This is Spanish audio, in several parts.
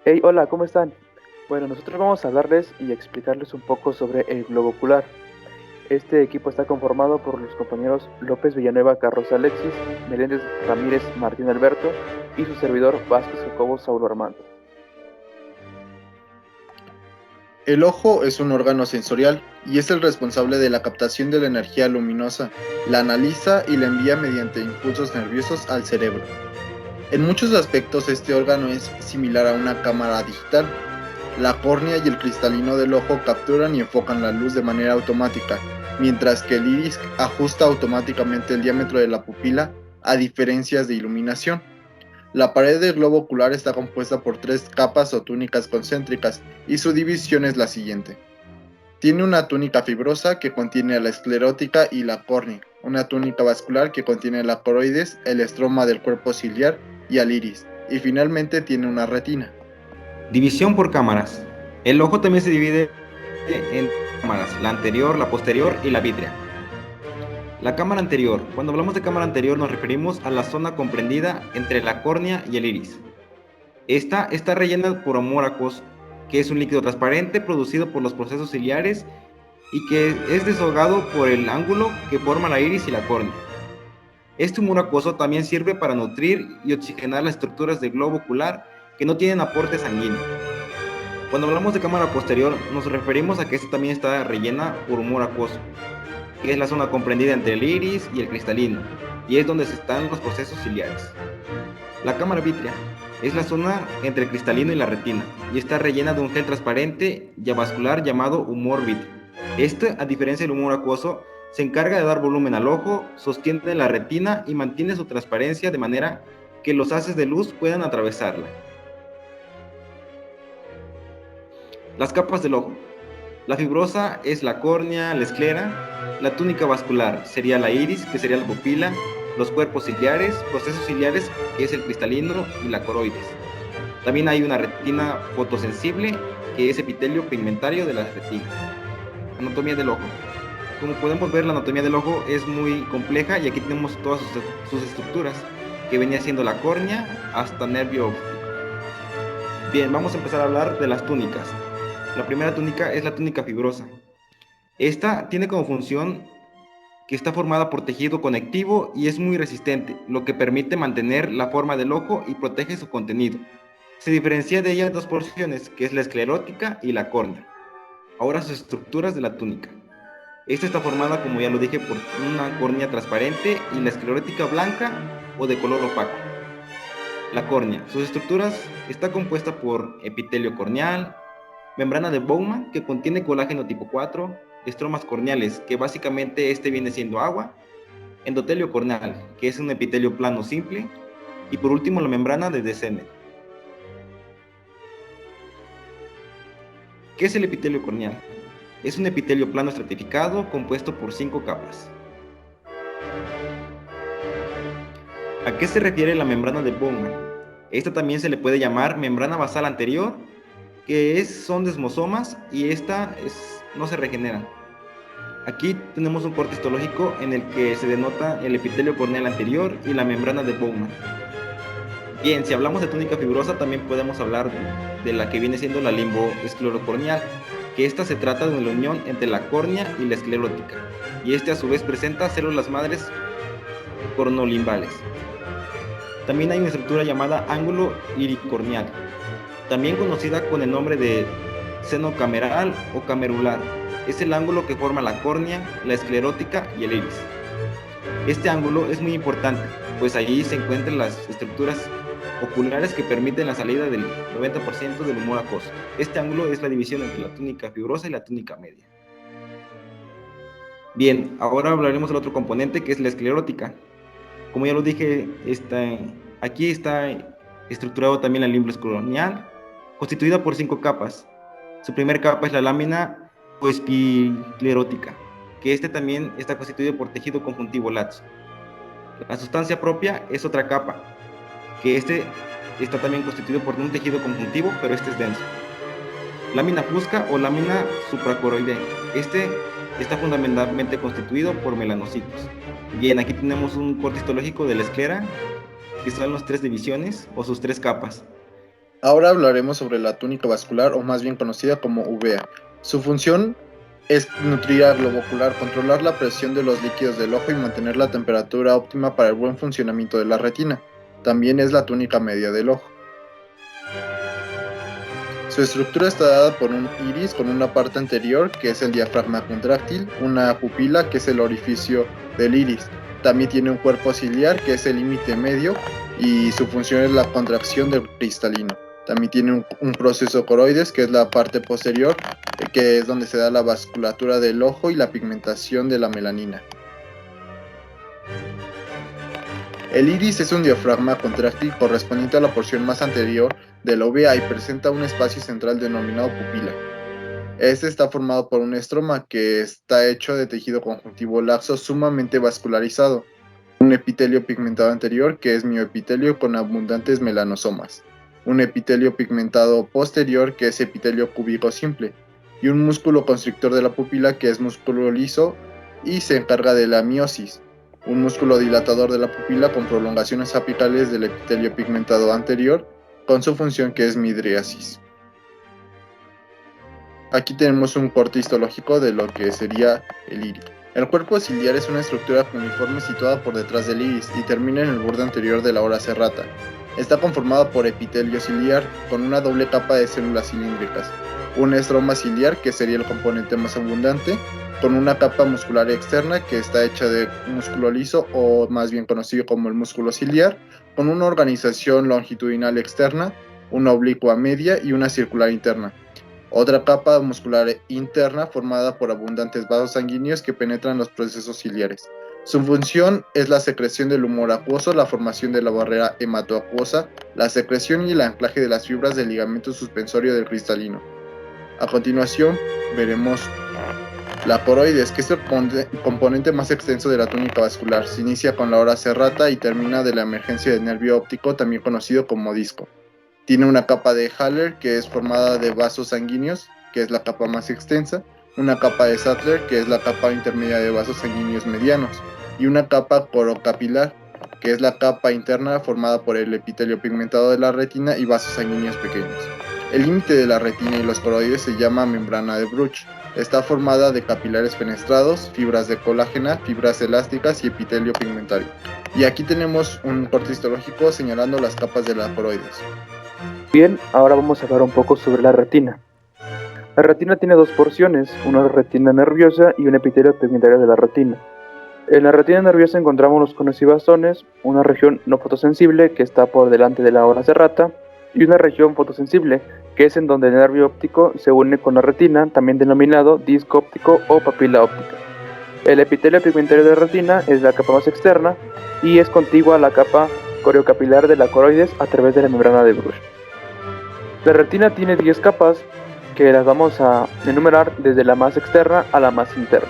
Hey, hola, ¿cómo están? Bueno, nosotros vamos a hablarles y explicarles un poco sobre el globo ocular. Este equipo está conformado por los compañeros López Villanueva Carros Alexis, Meléndez Ramírez Martín Alberto y su servidor Vázquez Jacobo Saulo Armando. El ojo es un órgano sensorial y es el responsable de la captación de la energía luminosa. La analiza y la envía mediante impulsos nerviosos al cerebro. En muchos aspectos este órgano es similar a una cámara digital. La córnea y el cristalino del ojo capturan y enfocan la luz de manera automática, mientras que el iris ajusta automáticamente el diámetro de la pupila a diferencias de iluminación. La pared del globo ocular está compuesta por tres capas o túnicas concéntricas y su división es la siguiente. Tiene una túnica fibrosa que contiene la esclerótica y la córnea, una túnica vascular que contiene la coroides, el estroma del cuerpo ciliar y al iris, y finalmente tiene una retina. División por cámaras. El ojo también se divide en cámaras, la anterior, la posterior y la vítrea. La cámara anterior. Cuando hablamos de cámara anterior nos referimos a la zona comprendida entre la córnea y el iris. Esta está rellena por humor acuoso, que es un líquido transparente producido por los procesos ciliares y que es desahogado por el ángulo que forma la iris y la córnea. Este humor acuoso también sirve para nutrir y oxigenar las estructuras del globo ocular que no tienen aporte sanguíneo. Cuando hablamos de cámara posterior, nos referimos a que esta también está rellena por humor acuoso, que es la zona comprendida entre el iris y el cristalino, y es donde están los procesos ciliares. La cámara vítrea es la zona entre el cristalino y la retina, y está rellena de un gel transparente y avascular llamado humor vítreo. Este, a diferencia del humor acuoso, se encarga de dar volumen al ojo, sostiene la retina y mantiene su transparencia de manera que los haces de luz puedan atravesarla. Las capas del ojo. La fibrosa es la córnea, la esclera. La túnica vascular sería la iris, que sería la pupila. Los cuerpos ciliares, procesos ciliares, que es el cristalino y la coroides. También hay una retina fotosensible, que es epitelio pigmentario de la retina. Anatomía del ojo. Como podemos ver, la anatomía del ojo es muy compleja y aquí tenemos todas sus estructuras, que venía siendo la córnea hasta nervio óptico. Bien, vamos a empezar a hablar de las túnicas. La primera túnica es la túnica fibrosa. Esta tiene como función que está formada por tejido conectivo y es muy resistente, lo que permite mantener la forma del ojo y protege su contenido. Se diferencia de ella dos porciones, que es la esclerótica y la córnea. Ahora sus estructuras de la túnica. Esta está formada, como ya lo dije, por una córnea transparente y la esclerótica blanca o de color opaco. La córnea. Sus estructuras está compuesta por epitelio corneal, membrana de Bowman, que contiene colágeno tipo 4, estromas corneales, que básicamente este viene siendo agua, endotelio corneal, que es un epitelio plano simple, y por último la membrana de Descemet. ¿Qué es el epitelio corneal? Es un epitelio plano estratificado compuesto por 5 capas. ¿A qué se refiere la membrana de Bowman? Esta también se le puede llamar membrana basal anterior, que son desmosomas y no se regenera. Aquí tenemos un corte histológico en el que se denota el epitelio corneal anterior y la membrana de Bowman. Bien, si hablamos de túnica fibrosa, también podemos hablar de la que viene siendo la limboesclerocorneal, que esta se trata de una unión entre la córnea y la esclerótica, y este a su vez presenta células madres cornolimbales. También hay una estructura llamada ángulo iricorneal, también conocida con el nombre de seno cameral o camerular. Es el ángulo que forma la córnea, la esclerótica y el iris. Este ángulo es muy importante, pues allí se encuentran las estructuras oculares que permiten la salida del 90% del humor acuoso. Este ángulo es la división entre la túnica fibrosa y la túnica media. Bien, ahora hablaremos del otro componente que es la esclerótica. Como ya lo dije, aquí está estructurado también la limboesclerocorneal, constituida por 5 capas. Su primera capa es la lámina esclerótica, que también está constituido por tejido conjuntivo laxo. La sustancia propia es otra capa, que está también constituido por un tejido conjuntivo, pero este es denso. Lámina fusca o lámina supracoroidea. Está fundamentalmente constituido por melanocitos. Bien, aquí tenemos un corte histológico de la esclera, que son las 3 divisiones o sus 3 capas. Ahora hablaremos sobre la túnica vascular, o más bien conocida como uvea. Su función es nutrir al globo ocular, controlar la presión de los líquidos del ojo y mantener la temperatura óptima para el buen funcionamiento de la retina. También es la túnica media del ojo. Su estructura está dada por un iris con una parte anterior, que es el diafragma contráctil, una pupila, que es el orificio del iris. También tiene un cuerpo ciliar, que es el límite medio, y su función es la contracción del cristalino. También tiene un proceso coroides, que es la parte posterior, que es donde se da la vasculatura del ojo y la pigmentación de la melanina. El iris es un diafragma contráctil correspondiente a la porción más anterior de la uvea y presenta un espacio central denominado pupila. Este está formado por un estroma que está hecho de tejido conjuntivo laxo sumamente vascularizado, un epitelio pigmentado anterior, que es mioepitelio con abundantes melanosomas, un epitelio pigmentado posterior, que es epitelio cúbico simple, y un músculo constrictor de la pupila, que es músculo liso y se encarga de la miosis, un músculo dilatador de la pupila con prolongaciones apicales del epitelio pigmentado anterior, con su función, que es midriasis. Aquí tenemos un corte histológico de lo que sería el iris. El cuerpo ciliar es una estructura cuneiforme situada por detrás del iris y termina en el borde anterior de la ora serrata. Está conformada por epitelio ciliar con una doble capa de células cilíndricas, un estroma ciliar, que sería el componente más abundante, con una capa muscular externa que está hecha de músculo liso, o más bien conocido como el músculo ciliar, con una organización longitudinal externa, una oblicua media y una circular interna. Otra capa muscular interna formada por abundantes vasos sanguíneos que penetran los procesos ciliares. Su función es la secreción del humor acuoso, la formación de la barrera hematoacuosa, la secreción y el anclaje de las fibras del ligamento suspensorio del cristalino. A continuación veremos la coroides, que es el componente más extenso de la túnica vascular. Se inicia con la ora serrata y termina de la emergencia del nervio óptico, también conocido como disco. Tiene una capa de Haller, que es formada de vasos sanguíneos, que es la capa más extensa, una capa de Sattler, que es la capa intermedia de vasos sanguíneos medianos, y una capa corocapilar, que es la capa interna formada por el epitelio pigmentado de la retina y vasos sanguíneos pequeños. El límite de la retina y los coroides se llama membrana de Bruch. Está formada de capilares fenestrados, fibras de colágena, fibras elásticas y epitelio pigmentario. Y aquí tenemos un corte histológico señalando las capas de la coroides. Bien, ahora vamos a hablar un poco sobre la retina. La retina tiene dos porciones, una retina nerviosa y un epitelio pigmentario de la retina. En la retina nerviosa encontramos los conos y bastones, una región no fotosensible que está por delante de la ora serrata, y una región fotosensible, que es en donde el nervio óptico se une con la retina, también denominado disco óptico o papila óptica. El epitelio pigmentario de la retina es la capa más externa y es contigua a la capa coriocapilar de la coroides a través de la membrana de Bruch. La retina tiene 10 capas que las vamos a enumerar desde la más externa a la más interna.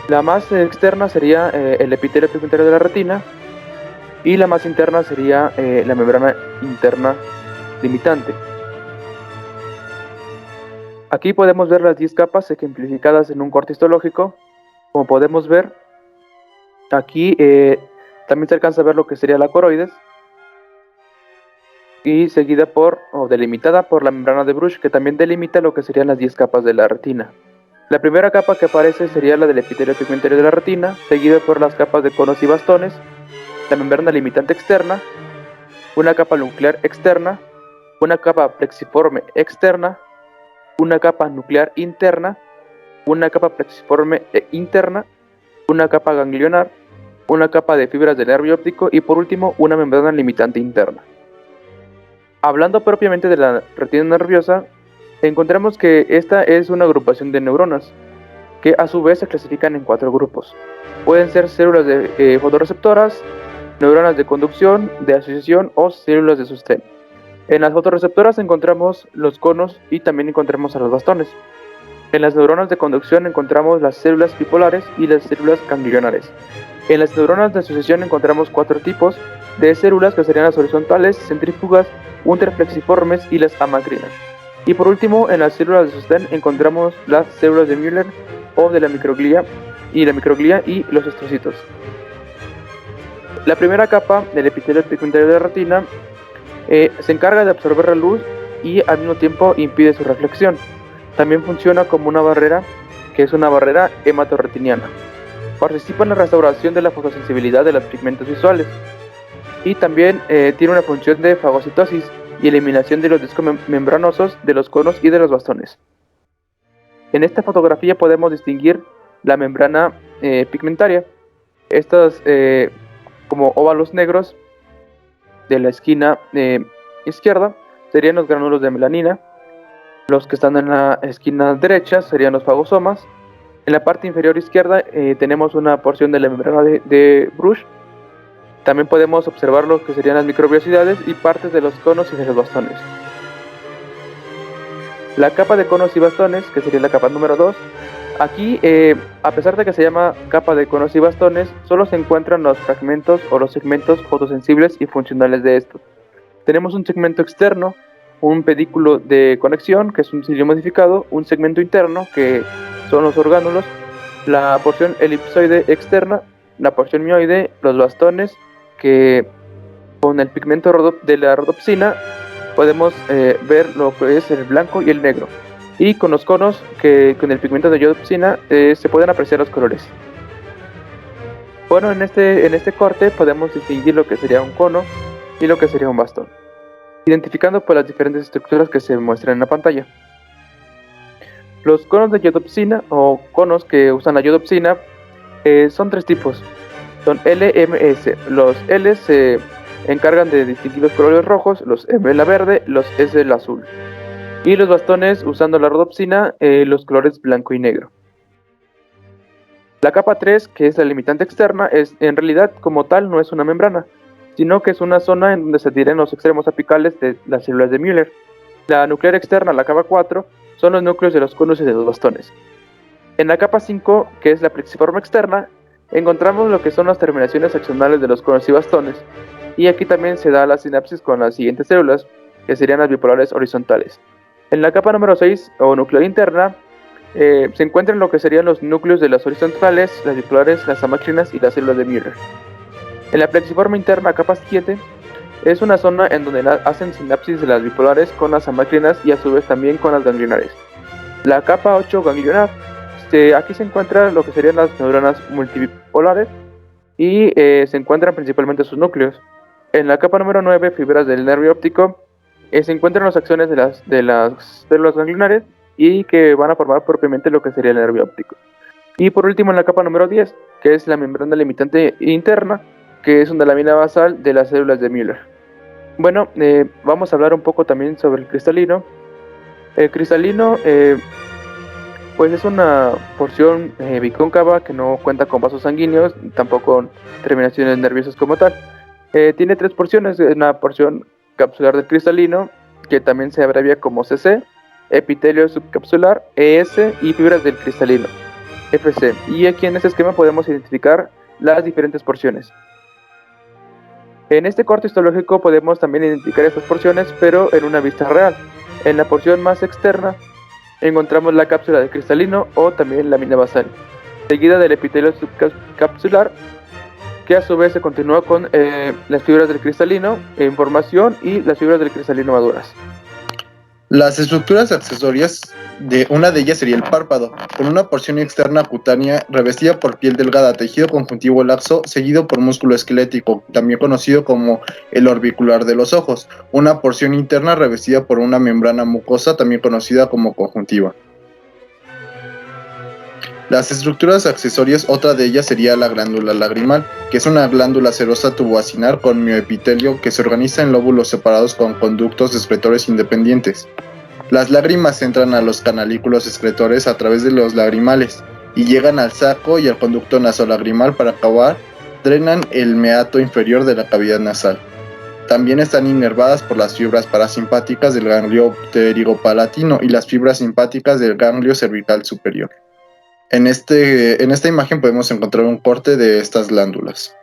La más externa sería el epitelio pigmentario de la retina, y la más interna sería la membrana interna limitante. Aquí podemos ver las 10 capas ejemplificadas en un corte histológico. Como podemos ver, aquí también se alcanza a ver lo que sería la coroides, y seguida por, o delimitada por la membrana de Bruch, que también delimita lo que serían las 10 capas de la retina. La primera capa que aparece sería la del epitelio pigmentario de la retina, seguida por las capas de conos y bastones, la membrana limitante externa, una capa nuclear externa, una capa plexiforme externa, una capa nuclear interna, una capa plexiforme interna, una capa ganglionar, una capa de fibras del nervio óptico y por último una membrana limitante interna. Hablando propiamente de la retina nerviosa, encontramos que esta es una agrupación de neuronas, que a su vez se clasifican en 4 grupos. Pueden ser células de fotorreceptoras, neuronas de conducción, de asociación o células de sostén. En las fotorreceptoras encontramos los conos y también encontramos a los bastones. En las neuronas de conducción encontramos las células bipolares y las células ganglionares. En las neuronas de asociación encontramos 4 tipos de células, que serían las horizontales, centrífugas, unterflexiformes y las amacrinas. Y por último, en las células de sostén encontramos las células de Müller o de la microglía y los estrocitos. La primera capa del epitelio pigmentario de la retina Se encarga de absorber la luz y al mismo tiempo impide su reflexión. También funciona como una barrera, que es una barrera hematorretiniana. Participa en la restauración de la fotosensibilidad de los pigmentos visuales y también tiene una función de fagocitosis y eliminación de los discos membranosos de los conos y de los bastones. En esta fotografía podemos distinguir la membrana pigmentaria. Estos como óvalos negros de la esquina izquierda serían los gránulos de melanina. Los que están en la esquina derecha serían los fagosomas. En la parte inferior izquierda tenemos una porción de la membrana de Bruch. También podemos observar lo que serían las microbiosidades y partes de los conos y de los bastones. La capa de conos y bastones, que sería la capa número 2, aquí, a pesar de que se llama capa de conos y bastones, solo se encuentran los fragmentos o los segmentos fotosensibles y funcionales de estos. Tenemos un segmento externo, un pedículo de conexión, que es un cilindro modificado, un segmento interno, que son los orgánulos, la porción elipsoide externa, la porción mioide, los bastones, que con el pigmento de la rodopsina podemos ver lo que es el blanco y el negro. Y con los conos, que con el pigmento de rodopsina se pueden apreciar los colores. Bueno, en este corte podemos distinguir lo que sería un cono y lo que sería un bastón, identificando pues las diferentes estructuras que se muestran en la pantalla. Los conos de iodopsina o conos que usan la iodopsina son tres tipos. Son L, M, S. Los L se encargan de distinguir los colores rojos, los M la verde, los S el azul. Y los bastones, usando la rodopsina, los colores blanco y negro. La capa 3, que es la limitante externa, en realidad como tal no es una membrana, sino que es una zona en donde se adhieren los extremos apicales de las células de Müller. La nuclear externa, la capa 4, son los núcleos de los conos y de los bastones. En la capa 5, que es la plexiforme externa, encontramos lo que son las terminaciones axonales de los conos y bastones, y aquí también se da la sinapsis con las siguientes células, que serían las bipolares horizontales. En la capa número 6, o nuclear interna, se encuentran lo que serían los núcleos de las horizontales, las bipolares, las amácrinas y las células de Müller. En la plexiforme interna, capa 7, es una zona en donde hacen sinapsis de las bipolares con las amácrinas y a su vez también con las ganglionares. La capa 8, ganglionar, aquí se encuentran lo que serían las neuronas multibipolares y se encuentran principalmente sus núcleos. En la capa número 9, fibras del nervio óptico, se encuentran las acciones de las células ganglionares y que van a formar propiamente lo que sería el nervio óptico. Y por último, en la capa número 10, que es la membrana limitante interna, que es una lámina basal de las células de Müller. Bueno, vamos a hablar un poco también sobre el cristalino. El cristalino pues es una porción bicóncava que no cuenta con vasos sanguíneos, tampoco con terminaciones nerviosas como tal. Tiene tres porciones: una porción capsular del cristalino, que también se abrevia como CC, epitelio subcapsular, ES, y fibras del cristalino, FC. Y aquí en este esquema podemos identificar las diferentes porciones. En este corte histológico podemos también identificar estas porciones, pero en una vista real. En la porción más externa encontramos la cápsula del cristalino o también lámina basal, seguida del epitelio subcapsular, que a su vez se continúa con las fibras del cristalino en formación y las fibras del cristalino maduras. Las estructuras accesorias, una de ellas sería el párpado, con una porción externa cutánea revestida por piel delgada, tejido conjuntivo laxo, seguido por músculo esquelético, también conocido como el orbicular de los ojos, una porción interna revestida por una membrana mucosa, también conocida como conjuntiva. Las estructuras accesorias, otra de ellas sería la glándula lagrimal, que es una glándula serosa tuboacinar con mioepitelio que se organiza en lóbulos separados con conductos excretores independientes. Las lágrimas entran a los canalículos excretores a través de los lagrimales y llegan al saco y al conducto nasolagrimal. Para acabar, drenan el meato inferior de la cavidad nasal. También están inervadas por las fibras parasimpáticas del ganglio pterigopalatino y las fibras simpáticas del ganglio cervical superior. En esta imagen podemos encontrar un corte de estas glándulas.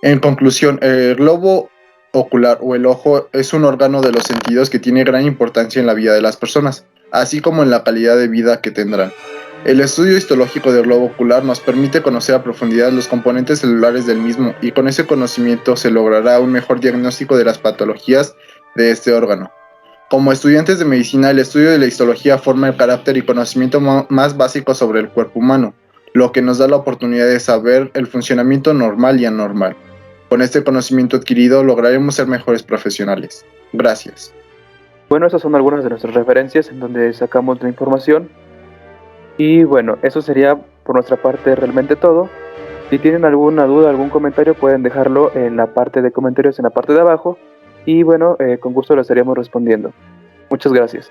En conclusión, el globo ocular o el ojo es un órgano de los sentidos que tiene gran importancia en la vida de las personas, así como en la calidad de vida que tendrán. El estudio histológico del globo ocular nos permite conocer a profundidad los componentes celulares del mismo y con ese conocimiento se logrará un mejor diagnóstico de las patologías de este órgano. Como estudiantes de medicina, el estudio de la histología forma el carácter y conocimiento más básico sobre el cuerpo humano, lo que nos da la oportunidad de saber el funcionamiento normal y anormal. Con este conocimiento adquirido lograremos ser mejores profesionales. Gracias. Bueno, esas son algunas de nuestras referencias en donde sacamos la información. Y bueno, eso sería por nuestra parte realmente todo. Si tienen alguna duda, algún comentario, pueden dejarlo en la parte de comentarios en la parte de abajo. Y bueno, con gusto lo estaríamos respondiendo. Muchas gracias.